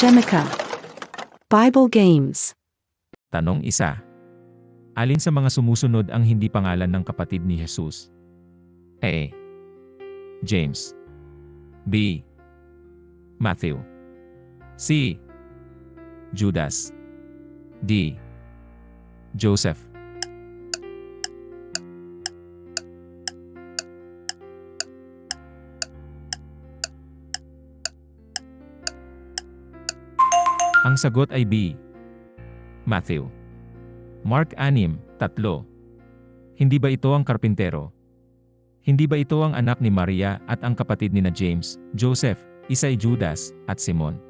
Shemika. Bible Games. Tanong 1. Alin sa mga sumusunod ang hindi pangalan ng kapatid ni Jesus? A. James. B. Matthew. C. Judas. D. Joseph. Ang sagot ay B. Matthew. Mark 6:3. Hindi ba ito ang karpintero? Hindi ba ito ang anak ni Maria at ang kapatid ni James, Joseph, Isay, Judas, at Simon?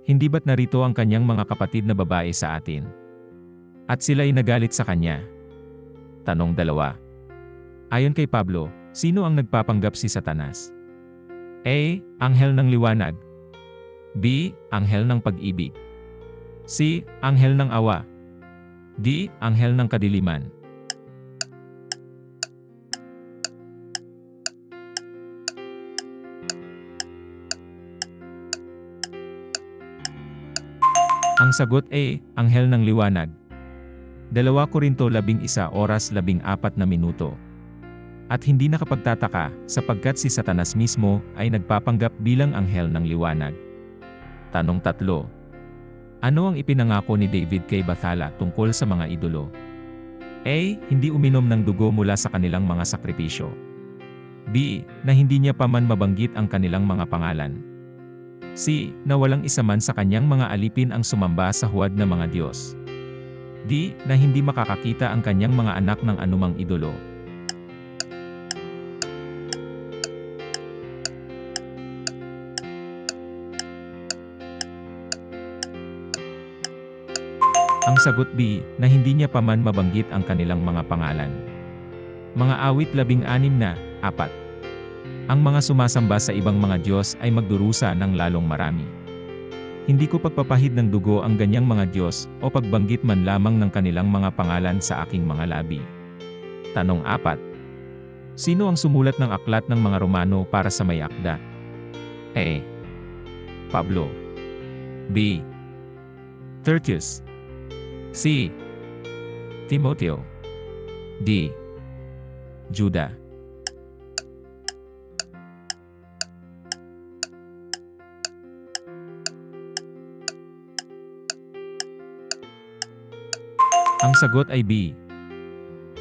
Hindi ba't narito ang kanyang mga kapatid na babae sa atin? At sila'y nagalit sa kanya? Tanong 2. Ayon kay Pablo, sino ang nagpapanggap si Satanas? A. Anghel ng liwanag. B. Anghel ng pag-ibig. C. Anghel ng awa. D. Anghel ng kadiliman. Ang sagot A. Anghel ng liwanag. 2 Korinto 11:14. At hindi nakapagtataka, sapagkat si Satanas mismo ay nagpapanggap bilang anghel ng liwanag. Tanong 3. Ano ang ipinangako ni David kay Bathala tungkol sa mga idolo? A. Hindi uminom ng dugo mula sa kanilang mga sakripisyo. B. Na hindi niya pa man mabanggit ang kanilang mga pangalan. C. Na walang isa man sa kanyang mga alipin ang sumamba sa huwad ng mga Diyos. D. Na hindi makakakita ang kanyang mga anak ng anumang idolo. Ang sagot B. Na hindi niya pa man mabanggit ang kanilang mga pangalan. Mga awit 16:4. Ang mga sumasamba sa ibang mga Diyos ay magdurusa ng lalong marami. Hindi ko pagpapahid ng dugo ang ganyang mga Diyos o pagbanggit man lamang ng kanilang mga pangalan sa aking mga labi. Tanong 4. Sino ang sumulat ng aklat ng mga Romano para sa may akda? A. Pablo. B. Tertius. C. Timoteo. D. Juda. Ang sagot ay B.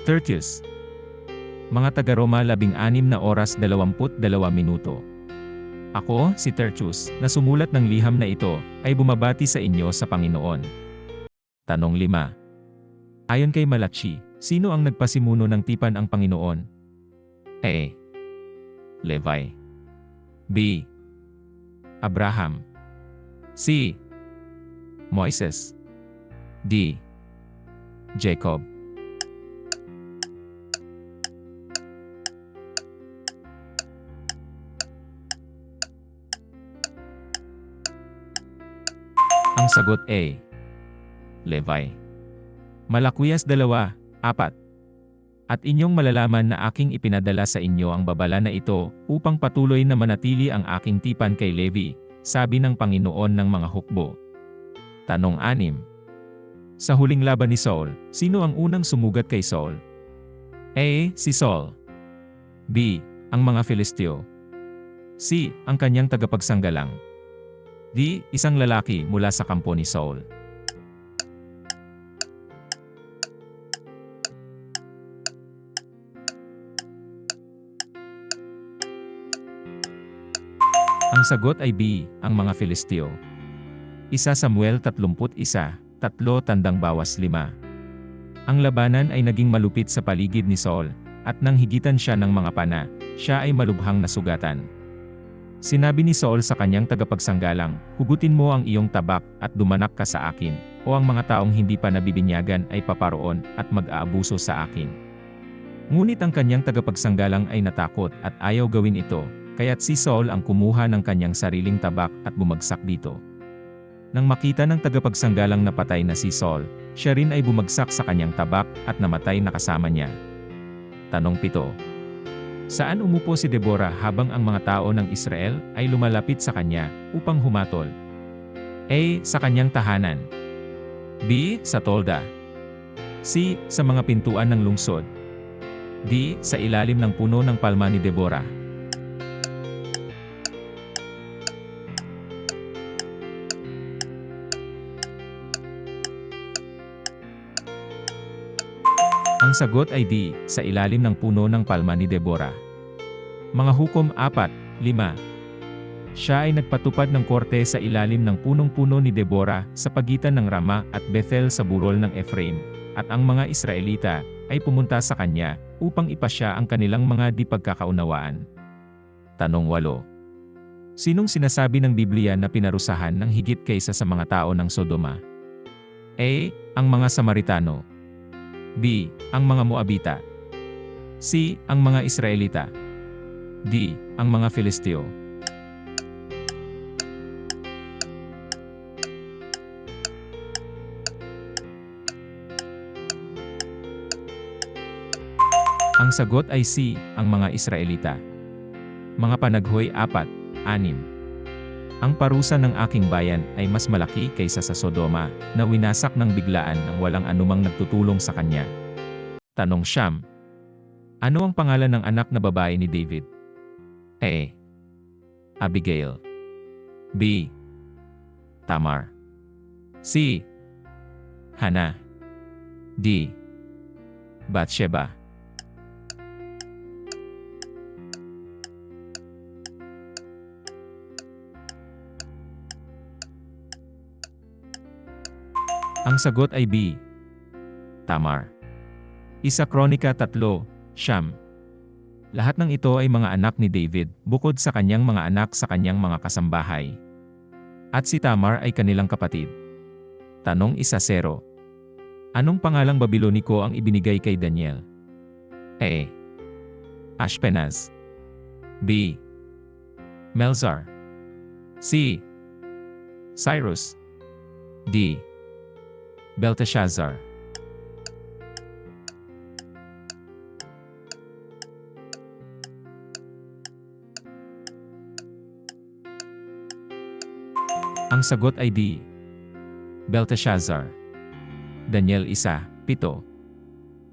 Tertius. Mga taga-Roma 16:22. Ako, si Tertius, na sumulat ng liham na ito, ay bumabati sa inyo sa Panginoon. Tanong 5. Ayon kay Malachi, sino ang nagpasimuno ng tipan ang Panginoon? A. Levi. B. Abraham. C. Moises. D. Jacob. Ang sagot A. Levi. Malakuyas 2:4. At inyong malalaman na aking ipinadala sa inyo ang babala na ito, upang patuloy na manatili ang aking tipan kay Levi, sabi ng Panginoon ng mga hukbo. Tanong 6. Sa huling laban ni Saul, sino ang unang sumugat kay Saul? A. Si Saul. B. Ang mga Filisteo. C. Ang kanyang tagapagsanggalang. D. Isang lalaki mula sa kampo ni Saul. Ang sagot ay B. Ang mga Filisteo. 1 Samuel 31:3. Ang labanan ay naging malupit sa paligid ni Saul, at nang higitan siya ng mga pana, siya ay malubhang nasugatan. Sinabi ni Saul sa kanyang tagapagsanggalang, hugutin mo ang iyong tabak at dumanak ka sa akin, o ang mga taong hindi pa nabibinyagan ay paparoon at mag-aabuso sa akin. Ngunit ang kanyang tagapagsanggalang ay natakot at ayaw gawin ito, kaya't si Saul ang kumuha ng kanyang sariling tabak at bumagsak dito. Nang makita ng tagapagsanggalang na patay na si Saul, siya rin ay bumagsak sa kanyang tabak at namatay na kasama niya. Tanong 7. Saan umupo si Deborah habang ang mga tao ng Israel ay lumalapit sa kanya upang humatol? A. Sa kanyang tahanan. B. Sa tolda. C. Sa mga pintuan ng lungsod. D. Sa ilalim ng puno ng palma ni Deborah. Ang sagot ay D. Sa ilalim ng puno ng palma ni Deborah. Mga hukom 4, 5. Siya ay nagpatupad ng korte sa ilalim ng punong-puno ni Deborah sa pagitan ng Rama at Bethel sa burol ng Ephraim, at ang mga Israelita ay pumunta sa kanya upang ipasya ang kanilang mga di pagkakaunawaan. Tanong 8. Sinong sinasabi ng Biblia na pinarusahan ng higit kaysa sa mga tao ng Sodoma? A. Ang mga Samaritano. B. Ang mga Moabita. C. Ang mga Israelita. D. Ang mga Filisteo. Ang sagot ay C. Ang mga Israelita. Mga Panaghoy 4, 6. Ang parusa ng aking bayan ay mas malaki kaysa sa Sodoma, na winasak ng biglaan ng walang anumang nagtutulong sa kanya. Tanong 9. Ano ang pangalan ng anak na babae ni David? A. Abigail. B. Tamar. C. Hannah. D. Bathsheba. Ang sagot ay B. Tamar. Isa Kronika 3, 9. Lahat ng ito ay mga anak ni David, bukod sa kanyang mga anak sa kanyang mga kasambahay. At si Tamar ay kanilang kapatid. Tanong 1-0. Anong pangalang Babiloniko ang ibinigay kay Daniel? A. Ashpenaz. B. Melzar. C. Cyrus. D. Belteshazzar. Ang sagot ay D. Belteshazzar. Daniel 1:7.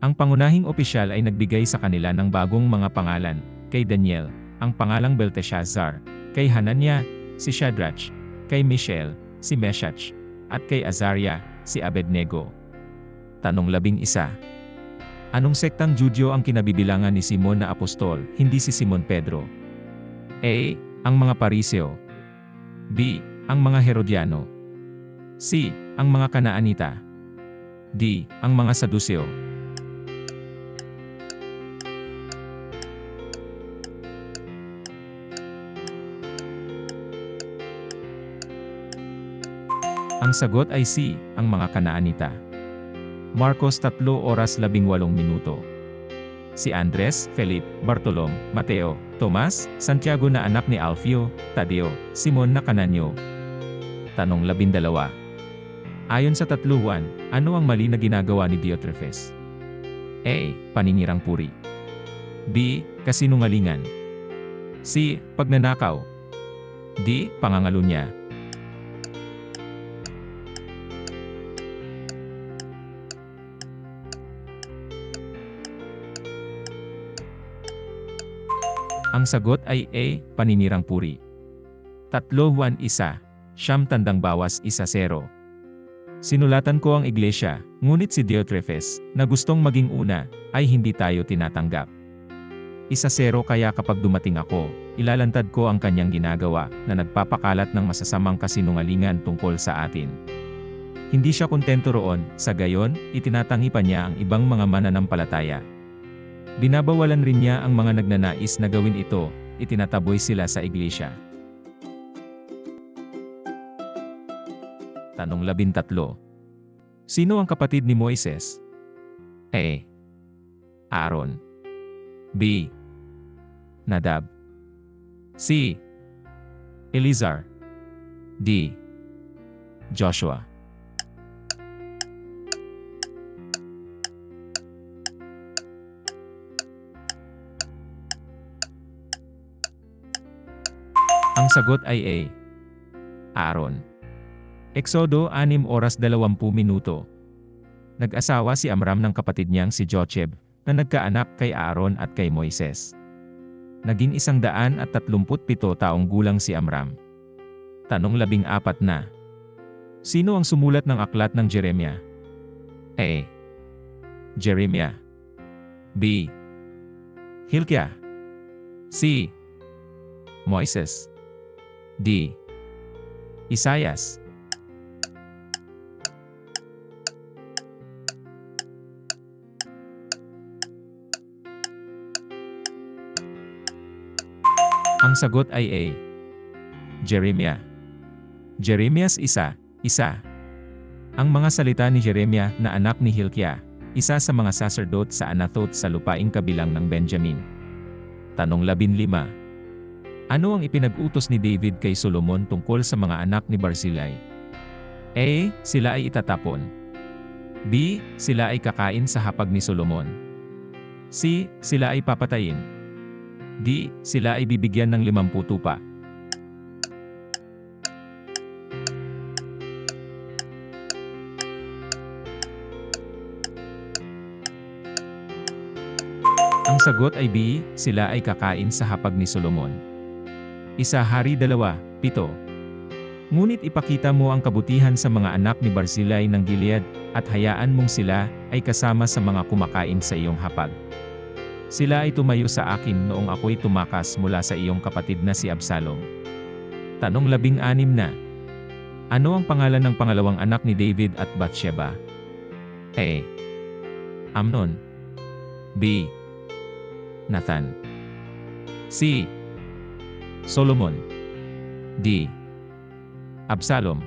Ang pangunahing opisyal ay nagbigay sa kanila ng bagong mga pangalan, kay Daniel, ang pangalang Belteshazzar, kay Hananiah, si Shadrach, kay Mishael, si Meshach, at kay Azariah, si Abednego. Tanong 11. Anong sektang Judyo ang kinabibilangan ni Simon na apostol, hindi si Simon Pedro? A. Ang mga Pariseo. B. Ang mga Herodiano. C. Ang mga Kanaanita. D. Ang mga Saduseo. Ang sagot ay C. Ang mga Kanaanita. Marcos 3:18. Si Andres, Felipe, Bartolom, Mateo, Tomas, Santiago na anak ni Alfeo, Tadeo, Simon na Kananyo. Tanong 12. Ayon sa tatluhan, ano ang mali na ginagawa ni Diotrephes? A. Paninirang puri. B. Kasinungalingan. C. Pagnanakaw. D. Pangangalunya. Ang sagot ay A. Paninirang puri. 3:1 Siyam tandang bawas 1-0. Sinulatan ko ang iglesia, ngunit si Diotrephes, na gustong maging una, ay hindi tayo tinatanggap. 1-0 kaya kapag dumating ako, ilalantad ko ang kanyang ginagawa na nagpapakalat ng masasamang kasinungalingan tungkol sa atin. Hindi siya kontento roon, sa gayon, itinatangi pa niya ang ibang mga mananampalataya. Binabawalan rin niya ang mga nagnanais na gawin ito, itinataboy sila sa iglesia. Tanong 13. Sino ang kapatid ni Moises? A. Aaron. B. Nadab. C. Eleazar. D. Joshua. Ang sagot ay A. Aaron. Eksodo 6:20. Nag-asawa si Amram ng kapatid niyang si Jocheb, na nagkaanak kay Aaron at kay Moises. Naging 137 taong gulang si Amram. Tanong 14 na. Sino ang sumulat ng aklat ng Jeremia? A. Jeremia. B. Hilkiah. C. Moises. D. Isaias. Ang sagot ay A. Jeremia. Jeremias 1:1. Ang mga salita ni Jeremia na anak ni Hilkiah, isa sa mga sacerdot sa Anathoth sa lupaing kabilang ng Benjamin. Tanong 15. Ano ang ipinag-utos ni David kay Solomon tungkol sa mga anak ni Barzillai? A. Sila ay itatapon. B. Sila ay kakain sa hapag ni Solomon. C. Sila ay papatayin. D. Sila ay bibigyan ng 50 tupa. Ang sagot ay B. Sila ay kakain sa hapag ni Solomon. Isa Hari 2:7. Ngunit ipakita mo ang kabutihan sa mga anak ni Barzillai ng Gilead, at hayaan mong sila ay kasama sa mga kumakain sa iyong hapag. Sila ay tumayo sa akin noong ako'y tumakas mula sa iyong kapatid na si Absalom. Tanong 16 na. Ano ang pangalan ng pangalawang anak ni David at Bathsheba? A. Amnon. B. Nathan. C. Solomon. D. Absalom.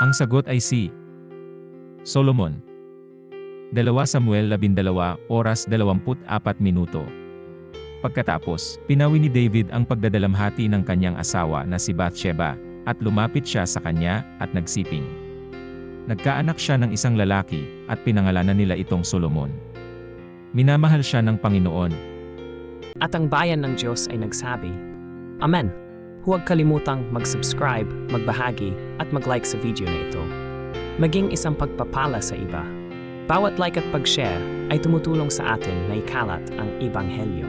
Ang sagot ay C. Solomon. 2 Samuel 12:24. Pagkatapos, pinawi ni David ang pagdadalamhati ng kanyang asawa na si Bathsheba, at lumapit siya sa kanya at nagsiping. Nagkaanak siya ng isang lalaki, at pinangalanan nila itong Solomon. Minamahal siya ng Panginoon. At ang bayan ng Diyos ay nagsabi, Amen. Huwag kalimutang mag-subscribe, magbahagi, at mag-like sa video na ito. Maging isang pagpapala sa iba. Bawat like at pag-share ay tumutulong sa atin na ikalat ang Ebanghelyo.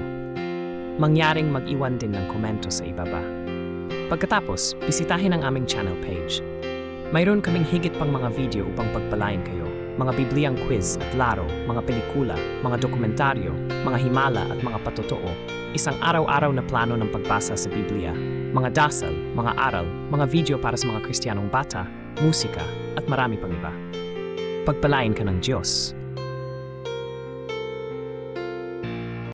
Mangyaring mag-iwan din ng komento sa ibaba. Pagkatapos, bisitahin ang aming channel page. Mayroon kaming higit pang mga video upang pagpalain kayo. Mga Bibliyang quiz at laro, mga pelikula, mga dokumentaryo, mga himala at mga patotoo. Isang araw-araw na plano ng pagbasa sa Biblia, mga dasal, mga aral, mga video para sa mga Kristiyanong bata, musika, at marami pang iba. Pagpalain ka ng Diyos.